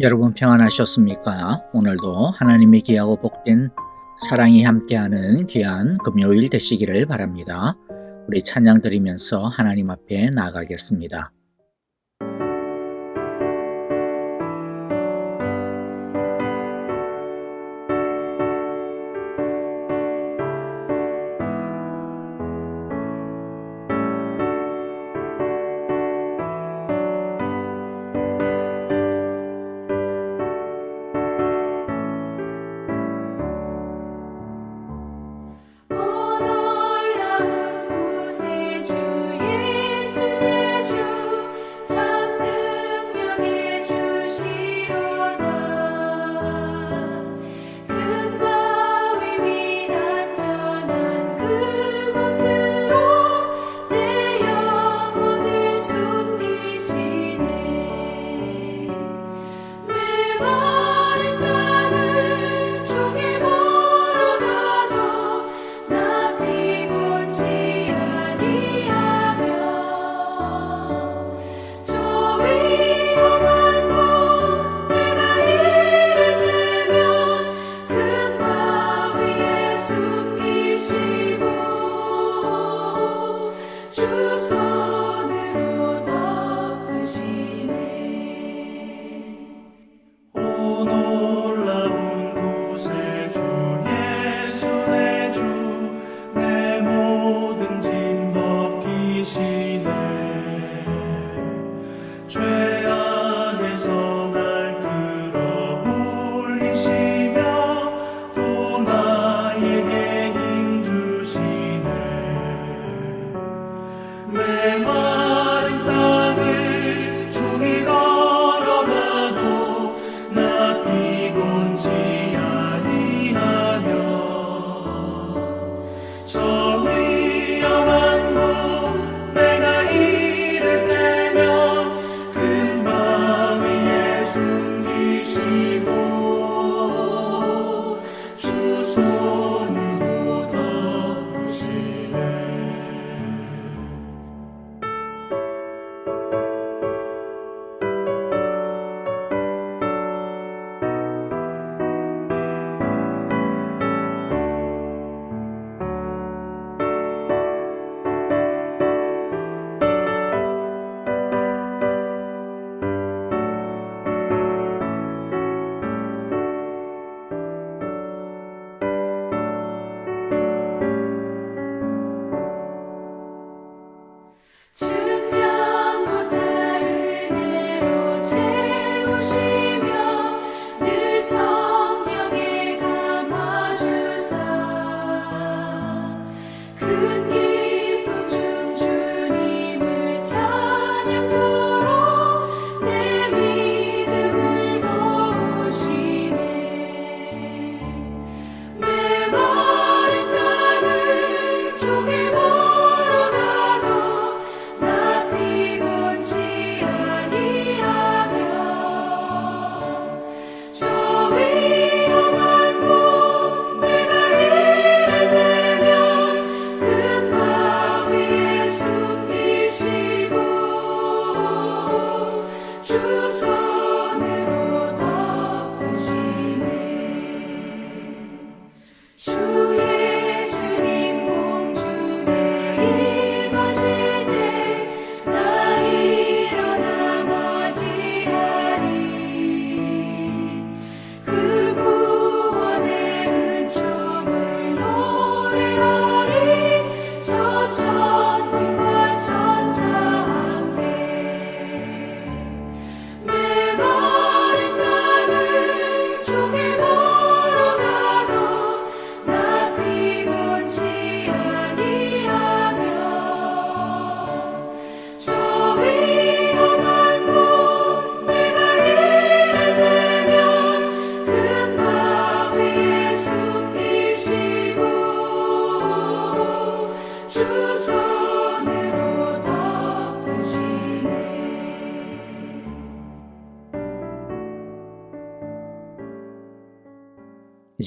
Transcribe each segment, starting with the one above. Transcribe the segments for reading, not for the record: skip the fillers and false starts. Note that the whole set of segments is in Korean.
여러분 평안하셨습니까? 오늘도 하나님의 귀하고 복된 사랑이 함께하는 귀한 금요일 되시기를 바랍니다. 우리 찬양 드리면서 하나님 앞에 나아가겠습니다.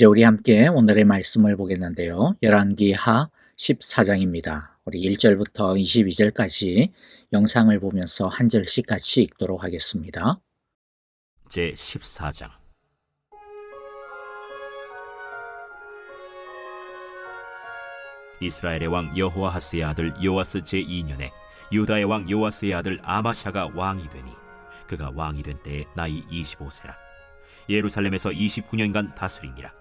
이제 우리 함께 오늘의 말씀을 보겠는데요. 열왕기하 14장입니다. 우리 1절부터 22절까지 영상을 보면서 한 절씩 같이 읽도록 하겠습니다. 제14장. 이스라엘의 왕 여호아하스의 아들 요아스 제2년에 유다의 왕 요아스의 아들 아마샤가 왕이 되니 그가 왕이 된 때에 나이 25세라. 예루살렘에서 29년간 다스리니라.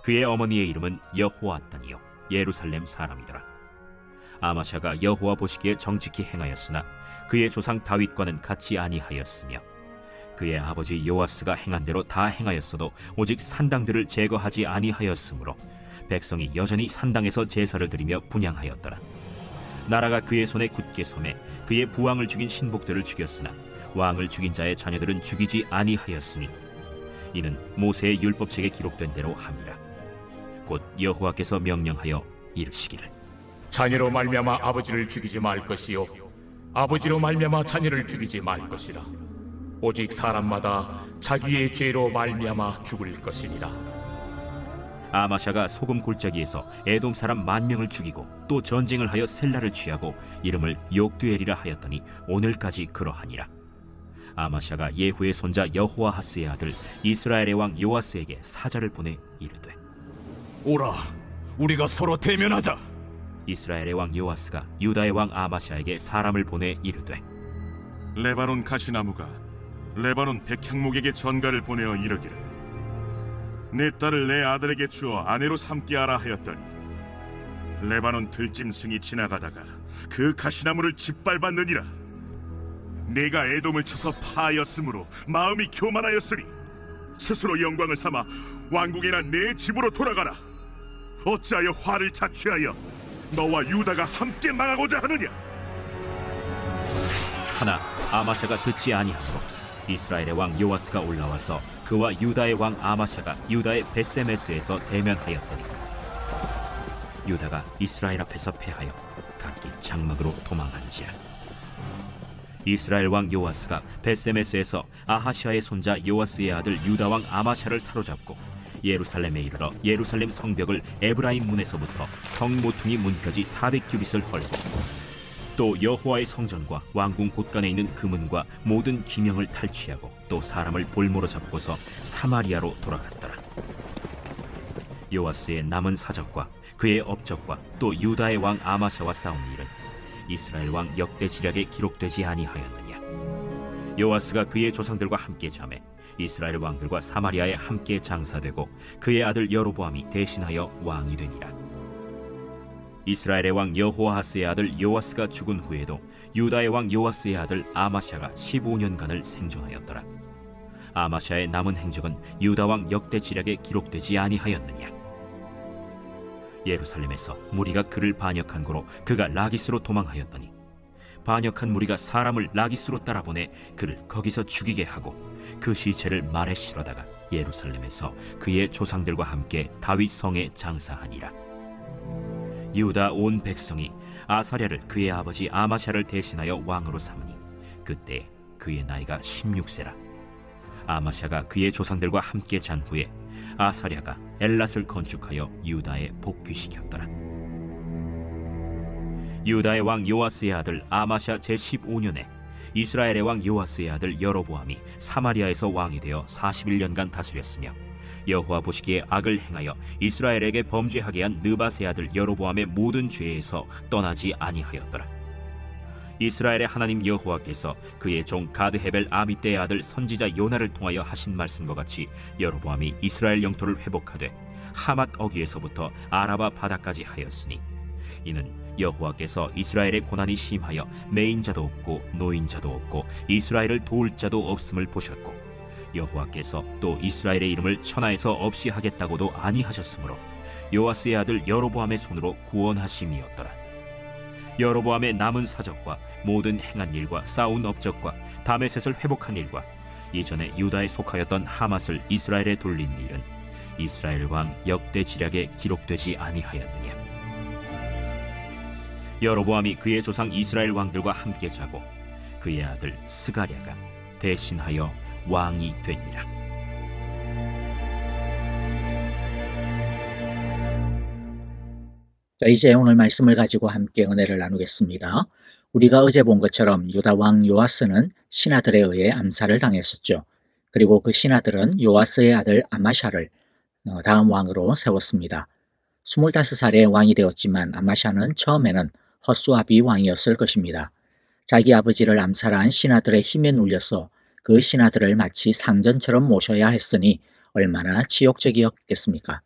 그의 어머니의 이름은 여호아단이요 예루살렘 사람이더라. 아마샤가 여호와 보시기에 정직히 행하였으나 그의 조상 다윗과는 같이 아니하였으며 그의 아버지 요아스가 행한 대로 다 행하였어도 오직 산당들을 제거하지 아니하였으므로 백성이 여전히 산당에서 제사를 드리며 분향하였더라. 나라가 그의 손에 굳게 섬에 그의 부왕을 죽인 신복들을 죽였으나 왕을 죽인 자의 자녀들은 죽이지 아니하였으니 이는 모세의 율법책에 기록된 대로 함이라. 곧 여호와께서 명령하여 이르시기를 자녀로 말미암아 아버지를 죽이지 말 것이요 아버지로 말미암아 자녀를 죽이지 말 것이라. 오직 사람마다 자기의 죄로 말미암아 죽을 것이니라. 아마샤가 소금 골짜기에서 에돔 사람 10,000명을 죽이고 또 전쟁을 하여 셀라를 취하고 이름을 욕두엘이라 하였더니 오늘까지 그러하니라. 아마샤가 예후의 손자 여호아하스의 아들 이스라엘의 왕 요아스에게 사자를 보내 이르되 오라, 우리가 서로 대면하자. 이스라엘의 왕 요아스가 유다의 왕 아마샤에게 사람을 보내 이르되 레바논 가시나무가 레바논 백향목에게 전가를 보내어 이르기를 내 딸을 내 아들에게 주어 아내로 삼게 하라 하였더니 레바논 들짐승이 지나가다가 그 가시나무를 짓밟았느니라. 내가 에돔을 쳐서 파하였으므로 마음이 교만하였으니 스스로 영광을 삼아 왕궁이나 내 집으로 돌아가라. 어찌하여 화를 자취하여 너와 유다가 함께 망하고자 하느냐. 하나 아마샤가 듣지 아니하므로 이스라엘의 왕 요아스가 올라와서 그와 유다의 왕 아마샤가 유다의 베세메스에서 대면하였더니 유다가 이스라엘 앞에서 패하여 각기 장막으로 도망한지라. 이스라엘 왕 요아스가 베세메스에서 아하시아의 손자 요아스의 아들 유다 왕 아마샤를 사로잡고 예루살렘에 이르러 예루살렘 성벽을 에브라임 문에서부터 성 모퉁이 문까지 400규빗을 헐고 또 여호와의 성전과 왕궁 곳간에 있는 금은과 모든 기명을 탈취하고 또 사람을 볼모로 잡고서 사마리아로 돌아갔더라. 요아스의 남은 사적과 그의 업적과 또 유다의 왕 아마샤와 싸운 일은 이스라엘 왕 역대지략에 기록되지 아니하였느냐. 요아스가 그의 조상들과 함께 잠에 이스라엘 왕들과 사마리아에 함께 장사되고 그의 아들 여로보암이 대신하여 왕이 되니라. 이스라엘의 왕 여호아하스의 아들 요아스가 죽은 후에도 유다의 왕 요아스의 아들 아마샤가 15년간을 생존하였더라. 아마샤의 남은 행적은 유다 왕 역대지략에 기록되지 아니하였느냐. 예루살렘에서 무리가 그를 반역한 고로 그가 라기스로 도망하였더니 반역한 무리가 사람을 라기스로 따라보내 그를 거기서 죽이게 하고 그 시체를 말에 실어다가 예루살렘에서 그의 조상들과 함께 다윗 성에 장사하니라. 유다 온 백성이 아사랴를 그의 아버지 아마샤를 대신하여 왕으로 삼으니 그때 그의 나이가 16세라. 아마샤가 그의 조상들과 함께 잔 후에 아사랴가 엘랏을 건축하여 유다에 복귀시켰더라. 유다의 왕 요아스의 아들 아마샤 제15년에 이스라엘의 왕 요아스의 아들 여로보암이 사마리아에서 왕이 되어 41년간 다스렸으며 여호와 보시기에 악을 행하여 이스라엘에게 범죄하게 한 느밧의 아들 여로보암의 모든 죄에서 떠나지 아니하였더라. 이스라엘의 하나님 여호와께서 그의 종 가드헤벨 아미떼의 아들 선지자 요나를 통하여 하신 말씀과 같이 여로보암이 이스라엘 영토를 회복하되 하맛 어귀에서부터 아라바 바다까지 하였으니 이는 여호와께서 이스라엘의 고난이 심하여 매인자도 없고 노인자도 없고 이스라엘을 도울 자도 없음을 보셨고 여호와께서 또 이스라엘의 이름을 천하에서 없이 하겠다고도 아니하셨으므로 요아스의 아들 여로보암의 손으로 구원하심이었더라. 여로보암의 남은 사적과 모든 행한 일과 싸운 업적과 다메셋을 회복한 일과 이전에 유다에 속하였던 하맛을 이스라엘에 돌린 일은 이스라엘 왕 역대지략에 기록되지 아니하였느냐. 여로보암이 그의 조상 이스라엘 왕들과 함께 자고 그의 아들 스가랴가 대신하여 왕이 되니라. 자, 이제 오늘 말씀을 가지고 함께 은혜를 나누겠습니다. 우리가 어제 본 것처럼 유다 왕 요아스는 신하들에 의해 암살을 당했었죠. 그리고 그 신하들은 요아스의 아들 아마샤를 다음 왕으로 세웠습니다. 25살에 왕이 되었지만 아마샤는 처음에는 허수아비 왕이었을 것입니다. 자기 아버지를 암살한 신하들의 힘에 눌려서 그 신하들을 마치 상전처럼 모셔야 했으니 얼마나 치욕적이었겠습니까?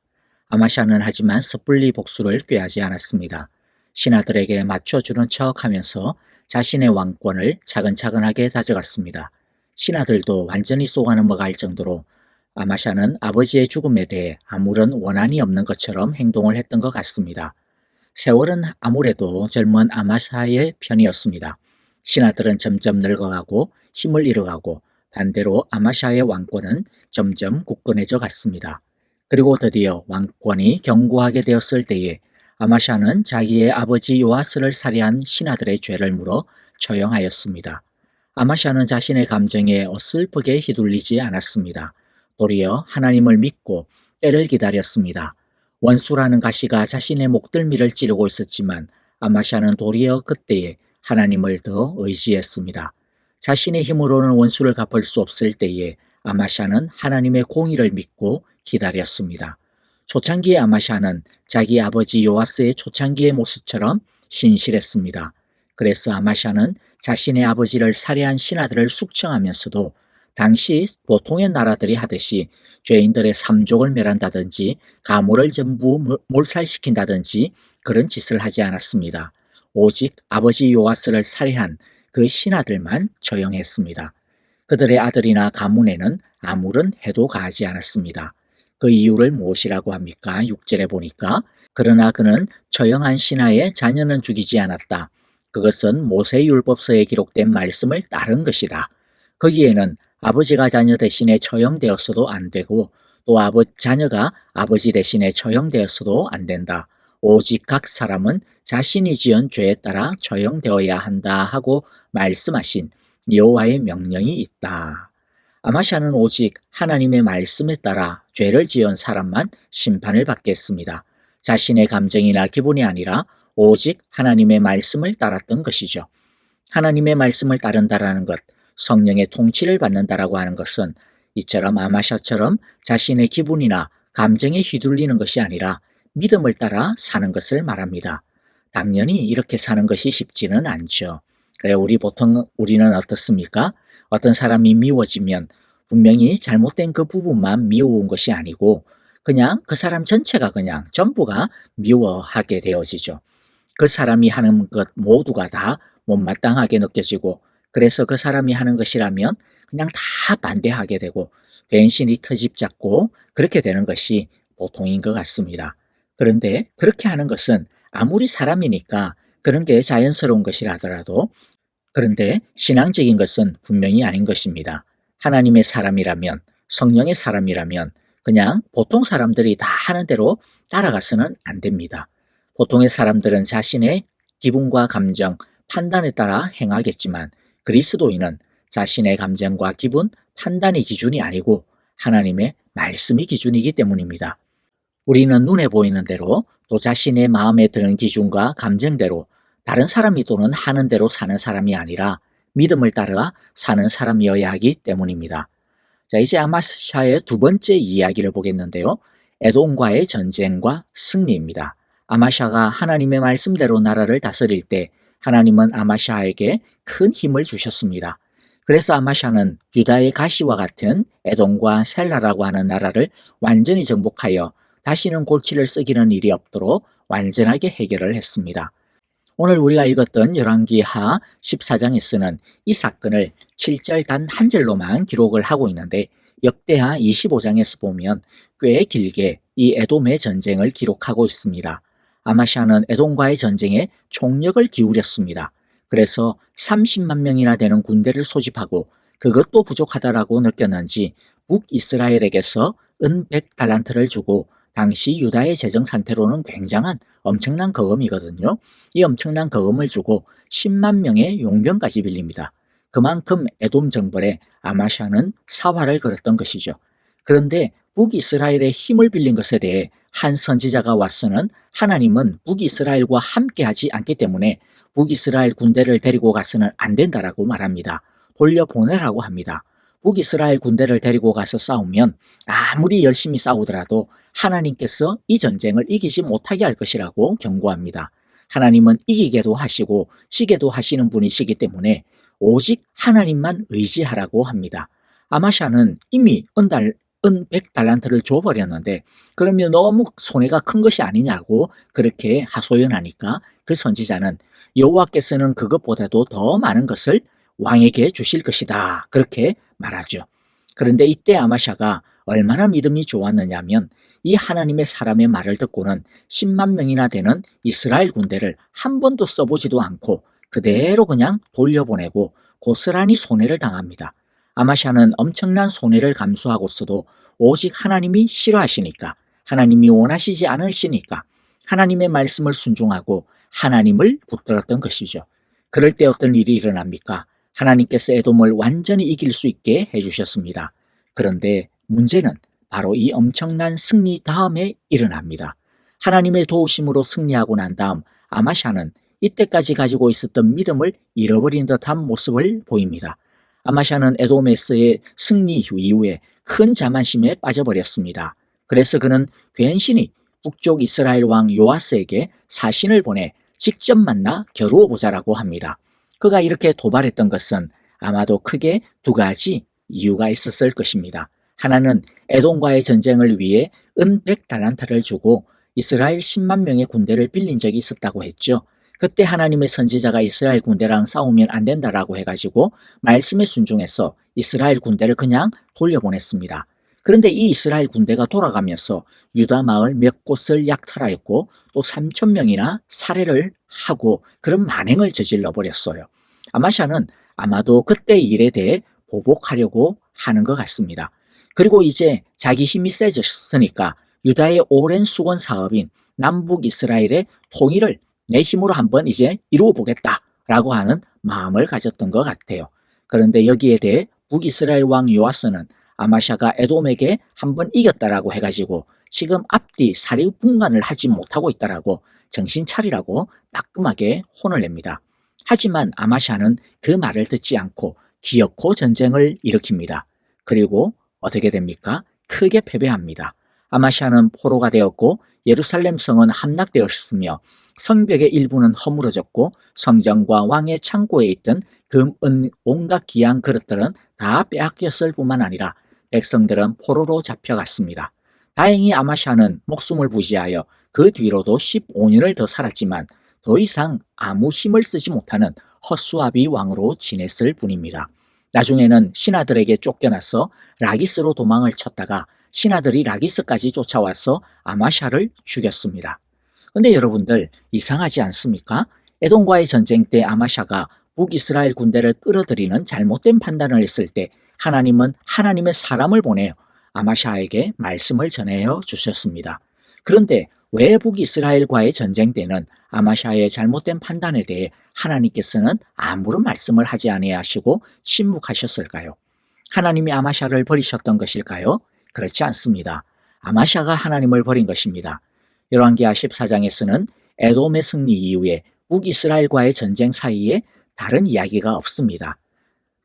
아마샤는 하지만 섣불리 복수를 꾀하지 않았습니다. 신하들에게 맞춰주는 척하면서 자신의 왕권을 차근차근하게 다져갔습니다. 신하들도 완전히 쏘가 넘어갈 정도로 아마샤는 아버지의 죽음에 대해 아무런 원한이 없는 것처럼 행동을 했던 것 같습니다. 세월은 아무래도 젊은 아마샤의 편이었습니다. 신하들은 점점 늙어가고 힘을 잃어가고 반대로 아마샤의 왕권은 점점 굳건해져 갔습니다. 그리고 드디어 왕권이 견고하게 되었을 때에 아마샤는 자기의 아버지 요아스를 살해한 신하들의 죄를 물어 처형하였습니다. 아마샤는 자신의 감정에 어슬프게 휘둘리지 않았습니다. 도리어 하나님을 믿고 때를 기다렸습니다. 원수라는 가시가 자신의 목덜미를 찌르고 있었지만 아마샤는 도리어 그때에 하나님을 더 의지했습니다. 자신의 힘으로는 원수를 갚을 수 없을 때에 아마샤는 하나님의 공의를 믿고 기다렸습니다. 초창기의 아마샤는 자기 아버지 요아스의 초창기의 모습처럼 신실했습니다. 그래서 아마샤는 자신의 아버지를 살해한 신하들을 숙청하면서도 당시 보통의 나라들이 하듯이 죄인들의 삼족을 멸한다든지 가물을 전부 몰살시킨다든지 그런 짓을 하지 않았습니다. 오직 아버지 요아스를 살해한 그 신하들만 처형했습니다. 그들의 아들이나 가문에는 아무런 해도 가하지 않았습니다. 그 이유를 무엇이라고 합니까? 6절에 보니까 그러나 그는 처형한 신하의 자녀는 죽이지 않았다. 그것은 모세율법서에 기록된 말씀을 따른 것이다. 거기에는 아버지가 자녀 대신에 처형되었어도 안 되고 또 자녀가 아버지 대신에 처형되었어도 안 된다. 오직 각 사람은 자신이 지은 죄에 따라 처형되어야 한다 하고 말씀하신 여호와의 명령이 있다. 아마샤는 오직 하나님의 말씀에 따라 죄를 지은 사람만 심판을 받겠습니다. 자신의 감정이나 기분이 아니라 오직 하나님의 말씀을 따랐던 것이죠. 하나님의 말씀을 따른다라는 것, 성령의 통치를 받는다라고 하는 것은 이처럼 아마샤처럼 자신의 기분이나 감정에 휘둘리는 것이 아니라 믿음을 따라 사는 것을 말합니다. 당연히 이렇게 사는 것이 쉽지는 않죠. 그래 우리는 어떻습니까? 어떤 사람이 미워지면 분명히 잘못된 그 부분만 미워온 것이 아니고 그냥 그 사람 전체가 그냥 전부가 미워하게 되어지죠. 그 사람이 하는 것 모두가 다 못마땅하게 느껴지고 그래서 그 사람이 하는 것이라면 그냥 다 반대하게 되고 괜시리 트집 잡고 그렇게 되는 것이 보통인 것 같습니다. 그런데 그렇게 하는 것은 아무리 사람이니까 그런 게 자연스러운 것이라 하더라도 그런데 신앙적인 것은 분명히 아닌 것입니다. 하나님의 사람이라면 성령의 사람이라면 그냥 보통 사람들이 다 하는 대로 따라가서는 안 됩니다. 보통의 사람들은 자신의 기분과 감정, 판단에 따라 행하겠지만 그리스도인은 자신의 감정과 기분, 판단이 기준이 아니고 하나님의 말씀이 기준이기 때문입니다. 우리는 눈에 보이는 대로 또 자신의 마음에 드는 기준과 감정대로 다른 사람이 또는 하는 대로 사는 사람이 아니라 믿음을 따라 사는 사람이어야 하기 때문입니다. 자, 이제 아마샤의 두 번째 이야기를 보겠는데요. 에돔과의 전쟁과 승리입니다. 아마샤가 하나님의 말씀대로 나라를 다스릴 때 하나님은 아마샤에게 큰 힘을 주셨습니다. 그래서 아마샤는 유다의 가시와 같은 에돔과 셀라라고 하는 나라를 완전히 정복하여 다시는 골치를 썩이는 일이 없도록 완전하게 해결을 했습니다. 오늘 우리가 읽었던 열왕기하 14장에서는 이 사건을 7절 단 한 절로만 기록을 하고 있는데 역대하 25장에서 보면 꽤 길게 이 에돔의 전쟁을 기록하고 있습니다. 아마샤는 에돔과의 전쟁에 총력을 기울였습니다. 그래서 30만 명이나 되는 군대를 소집하고 그것도 부족하다라고 느꼈는지 북이스라엘에게서 은 100달란트를 주고 당시 유다의 재정 상태로는 굉장한 엄청난 거금이거든요. 이 엄청난 거금을 주고 10만 명의 용병까지 빌립니다. 그만큼 에돔 정벌에 아마샤는 사활을 걸었던 것이죠. 그런데 북이스라엘의 힘을 빌린 것에 대해 한 선지자가 와서는 하나님은 북이스라엘과 함께하지 않기 때문에 북이스라엘 군대를 데리고 가서는 안 된다라고 말합니다. 돌려보내라고 합니다. 북이스라엘 군대를 데리고 가서 싸우면 아무리 열심히 싸우더라도 하나님께서 이 전쟁을 이기지 못하게 할 것이라고 경고합니다. 하나님은 이기게도 하시고 지게도 하시는 분이시기 때문에 오직 하나님만 의지하라고 합니다. 아마샤는 이미 은 100달란트를 줘버렸는데 그러면 너무 손해가 큰 것이 아니냐고 그렇게 하소연하니까 그 선지자는 여호와께서는 그것보다도 더 많은 것을 왕에게 주실 것이다 그렇게 말하죠. 그런데 이때 아마샤가 얼마나 믿음이 좋았느냐면 이 하나님의 사람의 말을 듣고는 10만 명이나 되는 이스라엘 군대를 한 번도 써보지도 않고 그대로 그냥 돌려보내고 고스란히 손해를 당합니다. 아마샤는 엄청난 손해를 감수하고서도 오직 하나님이 싫어하시니까, 하나님이 원하시지 않으시니까 하나님의 말씀을 순종하고 하나님을 붙들었던 것이죠. 그럴 때 어떤 일이 일어납니까? 하나님께서 에돔을 완전히 이길 수 있게 해주셨습니다. 그런데 문제는 바로 이 엄청난 승리 다음에 일어납니다. 하나님의 도우심으로 승리하고 난 다음 아마샤는 이때까지 가지고 있었던 믿음을 잃어버린 듯한 모습을 보입니다. 아마샤는 에돔에서의 승리 이후에 큰 자만심에 빠져버렸습니다. 그래서 그는 괜시니 북쪽 이스라엘 왕 요아스에게 사신을 보내 직접 만나 겨루어 보자라고 합니다. 그가 이렇게 도발했던 것은 아마도 크게 두 가지 이유가 있었을 것입니다. 하나는 에돔과의 전쟁을 위해 은 100달란트를 주고 이스라엘 10만 명의 군대를 빌린 적이 있었다고 했죠. 그때 하나님의 선지자가 이스라엘 군대랑 싸우면 안 된다라고 해가지고 말씀에 순종해서 이스라엘 군대를 그냥 돌려보냈습니다. 그런데 이 이스라엘 군대가 돌아가면서 유다 마을 몇 곳을 약탈하였고 또 3천 명이나 살해를 하고 그런 만행을 저질러 버렸어요. 아마샤는 아마도 그때 일에 대해 보복하려고 하는 것 같습니다. 그리고 이제 자기 힘이 세졌으니까 유다의 오랜 수건 사업인 남북 이스라엘의 통일을 내 힘으로 한번 이제 이루어 보겠다라고 하는 마음을 가졌던 것 같아요. 그런데 여기에 대해 북이스라엘 왕 요아스는 아마샤가 에돔에게 한번 이겼다라고 해가지고 지금 앞뒤 사리 분간을 하지 못하고 있다라고 정신 차리라고 따끔하게 혼을 냅니다. 하지만 아마샤는 그 말을 듣지 않고 기어코 전쟁을 일으킵니다. 그리고 어떻게 됩니까? 크게 패배합니다. 아마샤는 포로가 되었고 예루살렘 성은 함락되었으며 성벽의 일부는 허물어졌고 성전과 왕의 창고에 있던 금, 은, 온갖 귀한 그릇들은 다 빼앗겼을 뿐만 아니라 백성들은 포로로 잡혀갔습니다. 다행히 아마샤는 목숨을 부지하여 그 뒤로도 15년을 더 살았지만 더 이상 아무 힘을 쓰지 못하는 헛수아비 왕으로 지냈을 뿐입니다. 나중에는 신하들에게 쫓겨나서 라기스로 도망을 쳤다가 신하들이 라기스까지 쫓아와서 아마샤를 죽였습니다. 근데 여러분들 이상하지 않습니까? 에돔과의 전쟁 때 아마샤가 북이스라엘 군대를 끌어들이는 잘못된 판단을 했을 때 하나님은 하나님의 사람을 보내어 아마샤에게 말씀을 전해어 주셨습니다. 그런데 왜 북이스라엘과의 전쟁 때는 아마샤의 잘못된 판단에 대해 하나님께서는 아무런 말씀을 하지 아니하시고 침묵하셨을까요? 하나님이 아마샤를 버리셨던 것일까요? 그렇지 않습니다. 아마샤가 하나님을 버린 것입니다. 열왕기하 14장에서는 에돔의 승리 이후에 북이스라엘과의 전쟁 사이에 다른 이야기가 없습니다.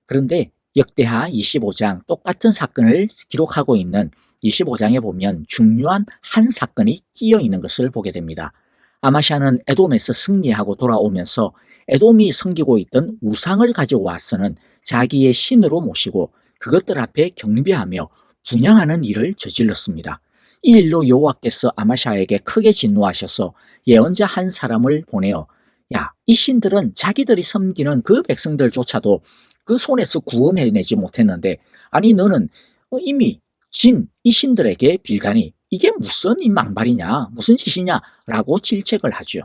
그런데 역대하 25장 똑같은 사건을 기록하고 있는 25장에 보면 중요한 한 사건이 끼어 있는 것을 보게 됩니다. 아마샤는 에돔에서 승리하고 돌아오면서 에돔이 섬기고 있던 우상을 가지고 와서는 자기의 신으로 모시고 그것들 앞에 경배하며 분향하는 일을 저질렀습니다. 이 일로 여호와께서 아마샤에게 크게 진노하셔서 예언자 한 사람을 보내어 야, 이 신들은 자기들이 섬기는 그 백성들조차도 그 손에서 구원해내지 못했는데 아니 너는 이미 이 신들에게 빌다니 이게 무슨 이 망발이냐 무슨 짓이냐 라고 질책을 하죠.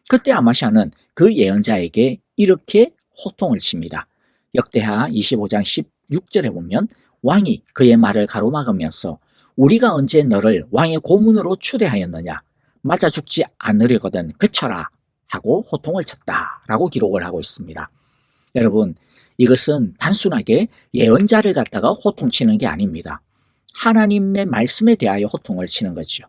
그때 아마샤는 그 예언자에게 이렇게 호통을 칩니다. 역대하 25장 16절에 보면 왕이 그의 말을 가로막으면서 우리가 언제 너를 왕의 고문으로 추대하였느냐 맞아 죽지 않으려거든 그쳐라 하고 호통을 쳤다라고 기록을 하고 있습니다. 여러분 이것은 단순하게 예언자를 갖다가 호통치는 게 아닙니다. 하나님의 말씀에 대하여 호통을 치는 거죠.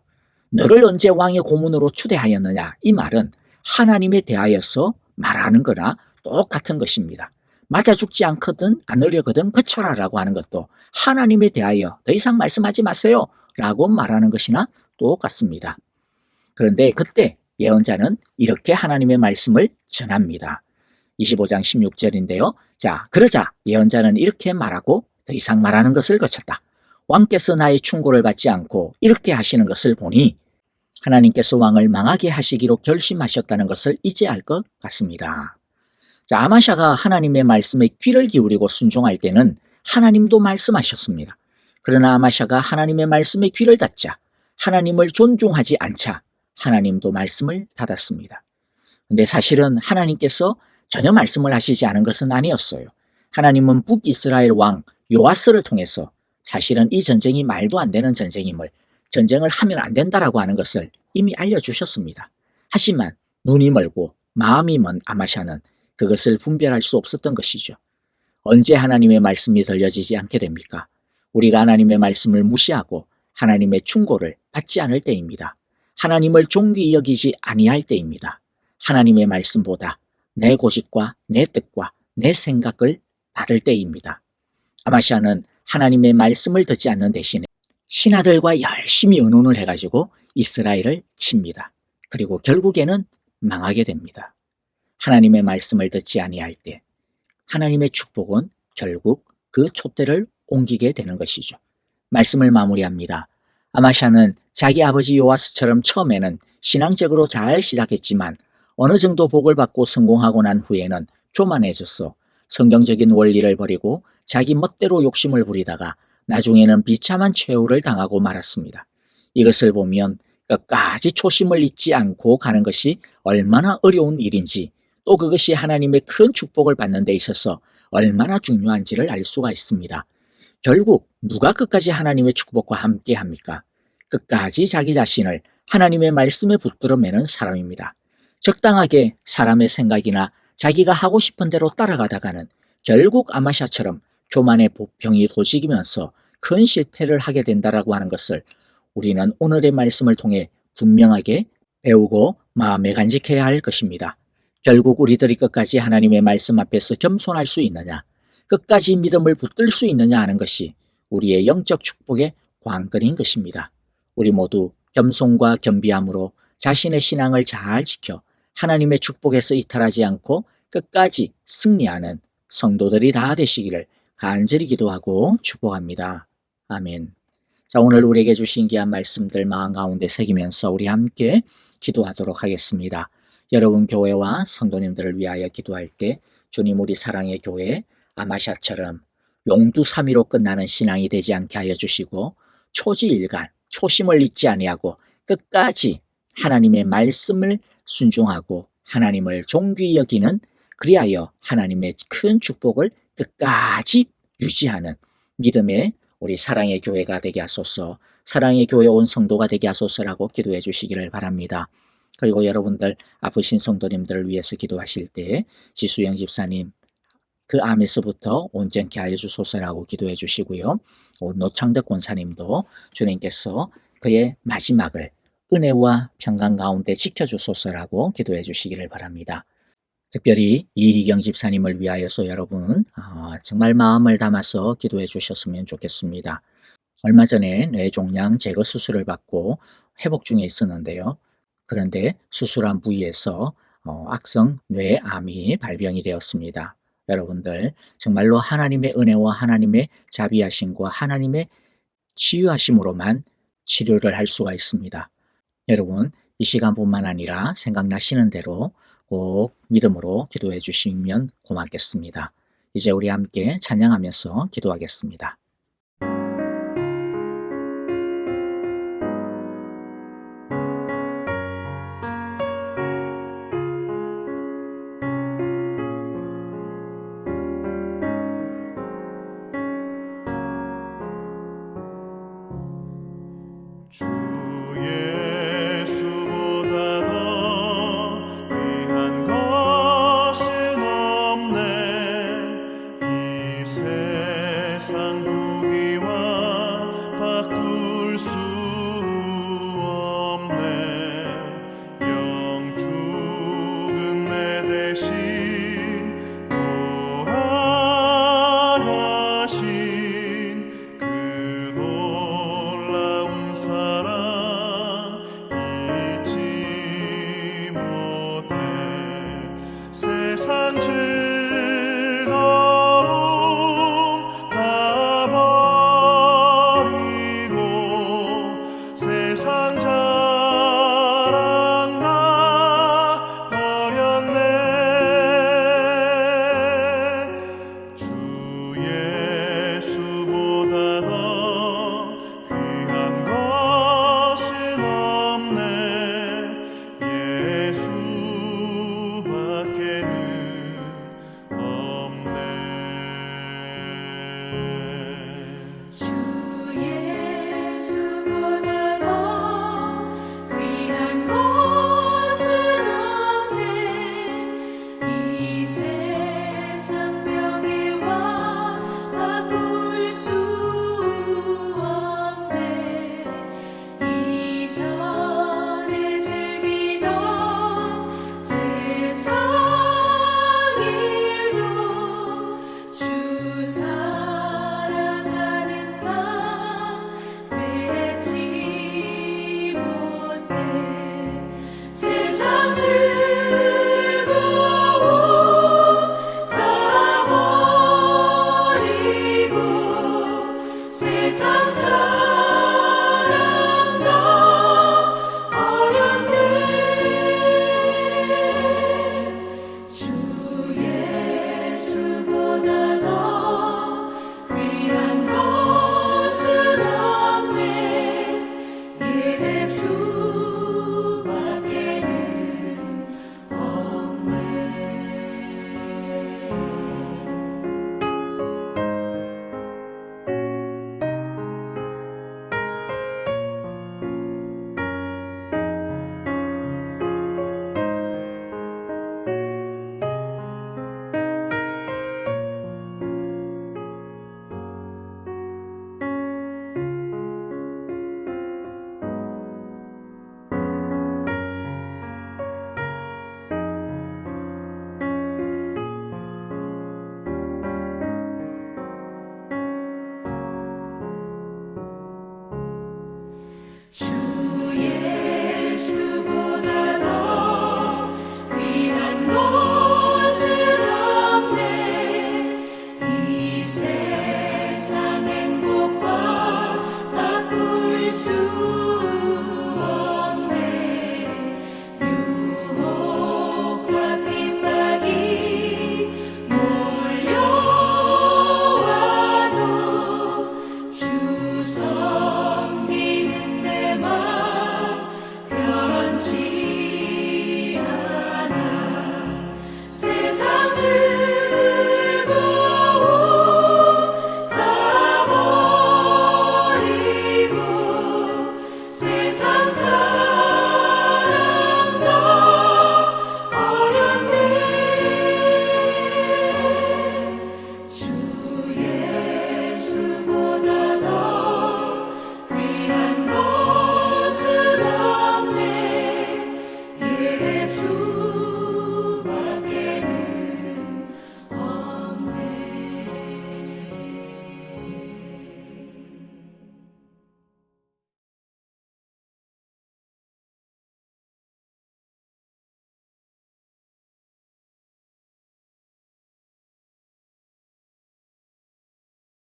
너를 언제 왕의 고문으로 추대하였느냐 이 말은 하나님에 대하여서 말하는 거나 똑같은 것입니다. 맞아 죽지 않거든 않으려거든 그쳐라라고 하는 것도 하나님에 대하여 더 이상 말씀하지 마세요 라고 말하는 것이나 똑같습니다. 그런데 그때 예언자는 이렇게 하나님의 말씀을 전합니다. 25장 16절인데요. 자, 그러자 예언자는 이렇게 말하고 더 이상 말하는 것을 거쳤다. 왕께서 나의 충고를 받지 않고 이렇게 하시는 것을 보니 하나님께서 왕을 망하게 하시기로 결심하셨다는 것을 이제 알 것 같습니다. 자, 아마샤가 하나님의 말씀에 귀를 기울이고 순종할 때는 하나님도 말씀하셨습니다. 그러나 아마샤가 하나님의 말씀에 귀를 닫자 하나님을 존중하지 않자 하나님도 말씀을 닫았습니다. 근데 사실은 하나님께서 전혀 말씀을 하시지 않은 것은 아니었어요. 하나님은 북이스라엘 왕 요아스를 통해서 사실은 이 전쟁이 말도 안 되는 전쟁임을, 전쟁을 하면 안 된다라고 하는 것을 이미 알려주셨습니다. 하지만 눈이 멀고 마음이 먼 아마샤는 그것을 분별할 수 없었던 것이죠. 언제 하나님의 말씀이 들려지지 않게 됩니까? 우리가 하나님의 말씀을 무시하고 하나님의 충고를 받지 않을 때입니다. 하나님을 존귀히 여기지 아니할 때입니다. 하나님의 말씀보다 내 고집과 내 뜻과 내 생각을 받을 때입니다. 아마시아는 하나님의 말씀을 듣지 않는 대신에 신하들과 열심히 의논을 해가지고 이스라엘을 칩니다. 그리고 결국에는 망하게 됩니다. 하나님의 말씀을 듣지 아니할 때 하나님의 축복은 결국 그 촛대를 옮기게 되는 것이죠. 말씀을 마무리합니다. 아마샤는 자기 아버지 요아스처럼 처음에는 신앙적으로 잘 시작했지만 어느 정도 복을 받고 성공하고 난 후에는 교만해졌어. 성경적인 원리를 버리고 자기 멋대로 욕심을 부리다가 나중에는 비참한 최후를 당하고 말았습니다. 이것을 보면 끝까지 초심을 잊지 않고 가는 것이 얼마나 어려운 일인지, 또 그것이 하나님의 큰 축복을 받는 데 있어서 얼마나 중요한지를 알 수가 있습니다. 결국 누가 끝까지 하나님의 축복과 함께 합니까? 끝까지 자기 자신을 하나님의 말씀에 붙들어 매는 사람입니다. 적당하게 사람의 생각이나 자기가 하고 싶은 대로 따라가다가는 결국 아마샤처럼 교만의 병이 도지기면서 큰 실패를 하게 된다라고 하는 것을 우리는 오늘의 말씀을 통해 분명하게 배우고 마음에 간직해야 할 것입니다. 결국 우리들이 끝까지 하나님의 말씀 앞에서 겸손할 수 있느냐, 끝까지 믿음을 붙들 수 있느냐 하는 것이 우리의 영적 축복의 관건인 것입니다. 우리 모두 겸손과 겸비함으로 자신의 신앙을 잘 지켜 하나님의 축복에서 이탈하지 않고 끝까지 승리하는 성도들이 다 되시기를 간절히 기도하고 축복합니다. 아멘. 자, 오늘 우리에게 주신 귀한 말씀들 마음 가운데 새기면서 우리 함께 기도하도록 하겠습니다. 여러분 교회와 성도님들을 위하여 기도할 때 주님 우리 사랑의 교회 아마샤처럼 용두사미로 끝나는 신앙이 되지 않게 하여 주시고 초지일간 초심을 잊지 아니하고 끝까지 하나님의 말씀을 순종하고 하나님을 존귀히 여기는, 그리하여 하나님의 큰 축복을 끝까지 유지하는 믿음의 우리 사랑의 교회가 되게 하소서, 사랑의 교회 온 성도가 되게 하소서라고 기도해 주시기를 바랍니다. 그리고 여러분들 아프신 성도님들을 위해서 기도하실 때 지수영 집사님 그 암에서부터 온전케 하여 주소서라고 기도해 주시고요. 노창덕 권사님도 주님께서 그의 마지막을 은혜와 평강 가운데 지켜주소서라고 기도해 주시기를 바랍니다. 특별히 이희경 집사님을 위하여서 여러분 정말 마음을 담아서 기도해 주셨으면 좋겠습니다. 얼마 전에 뇌종양 제거 수술을 받고 회복 중에 있었는데요. 그런데 수술한 부위에서 악성 뇌암이 발병이 되었습니다. 여러분들 정말로 하나님의 은혜와 하나님의 자비하심과 하나님의 치유하심으로만 치료를 할 수가 있습니다. 여러분 이 시간뿐만 아니라 생각나시는 대로 꼭 믿음으로 기도해 주시면 고맙겠습니다. 이제 우리 함께 찬양하면서 기도하겠습니다. 주